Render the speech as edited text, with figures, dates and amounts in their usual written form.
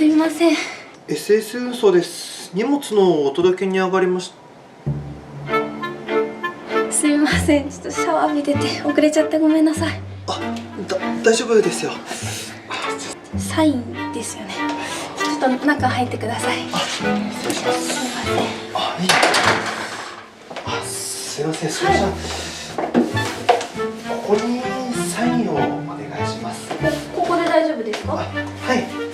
すいません。 SS 運送です。荷物のお届けに上がりました。すいません、ちょっとシャワー浴びてて遅れちゃってごめんなさい。大丈夫ですよ。サインですよね。ちょっと中入ってください。失礼します。すいません。いい。すいません。それじゃここにサインをお願いします。ここで大丈夫ですか？はい。